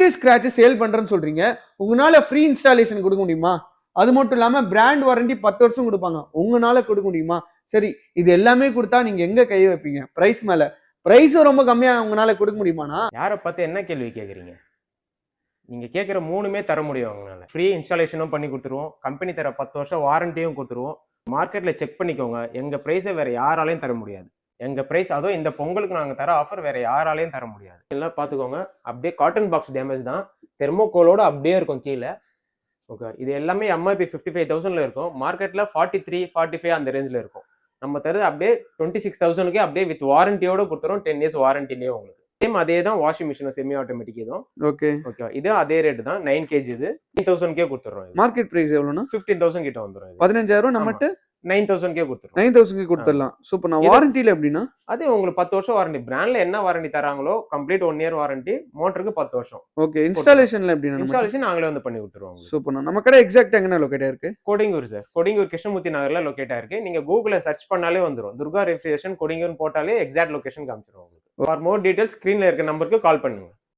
Tent scratch sale பண்றேன்னு சொல்றீங்க, உங்களால ஃப்ரீ இன்ஸ்டாலேஷன் கொடுக்க முடியுமா? அது மட்டும் இல்லாம பிராண்ட் வாரண்டி 10 வருஷம் கொடுப்பாங்க, உங்களால கொடுக்க முடியுமா? சரி, இது எல்லாமே கொடுத்தா நீங்க எங்க கை வைப்பீங்க? பிரைஸ் மேல. பிரைஸும் ரொம்ப கம்மியா உங்களால கொடுக்க முடியுமாண்ணா? யாரை பார்த்து என்ன கேள்வி கேட்குறீங்க? நீங்க கேட்குற 3மே தர முடியும் அவங்களால. ஃப்ரீ இன்ஸ்டாலேஷனும் பண்ணி கொடுத்துருவோம், கம்பெனி தர 10 வருஷம் வாரண்டியும் கொடுத்துருவோம். மார்க்கெட்ல செக் பண்ணிக்கோங்க, எங்க பிரைஸை வேற யாராலையும் தர முடியாது. எங்க பிரைஸ், அதுவும் இந்த பொங்கலுக்கு நாங்க தர ஆஃபர் வேற யாராலையும் தர முடியாது. எல்லாம் பார்த்துக்கோங்க. அப்படியே காட்டன் பாக்ஸ் டேமேஜ் தான், தெர்மோகோலோட அப்படியே இருக்கும் கீழே. ஓகே, இது எல்லாமே எம்ஆர்பி 55,000ல இருக்கும், மார்க்கெட்ல 43, 45 அந்த ரேஞ்சில் இருக்கும். நம்ம தருது அப்படியே 26,000க்கே அப்படியே வித் வாரண்டியோட கொடுத்துரும். 10 இயர்ஸ் வாரண்டிலேயே உங்களுக்கு. சேம் அதே தான் வாஷிங் மிஷின் செமி ஆட்டோமேட்டிக் இதுவும். ஓகே ஓகே, இது அதே ரேட் தான். 9 kg இது 9,000க்கே கொடுத்துறோம். Market price எவ்வளவுனா? 15,000 கிட்ட வந்துரும். 15,000 நம்மட்ட 9,000க்கே கொடுத்துறோம். 9,000க்கு கொடுத்துடலாம். சூப்பர். நான் வாரண்டில எப்படின்னா? அது உங்களுக்கு 10 வருஷம் வாரண்டி. பிராண்ட்ல என்ன வாரண்டி தராங்களோ கம்ப்ளீட் 1 இயர் வாரண்டி, மோட்டருக்கு 10 வருஷம். ஓகே, இன்ஸ்டாலேஷன்ல எப்படின்னா? இன்ஸ்டாலேஷன் நாங்களே வந்து பண்ணி கொடுத்துருவோம். சூப்பர்ண்ணா. நம்ம கடை எக்ஸாக்ட்டா எங்கன லொகேட் ஆயிருக்கு? கொடிங்கூர் சார். கொடிங்கூர் கிருஷ்ணமூர்த்தி நகர்ல லொகேட் ஆயிருக்கு. நீங்க கூகுள்ல சர்ச் பண்ணாலே வந்துரும். துர்கா ரெஃப்ரிஜரேஷன் கொடிங்கூர்னு போட்டாலே எக்ஸாக்ட் லொகேஷன் காமிச்சிரும் உங்களுக்கு. ஃபார் மோர் டீடைல்ஸ் ஸ்கிரீன்ல இருக்க நம்பருக்கு கால் பண்ணுங்க.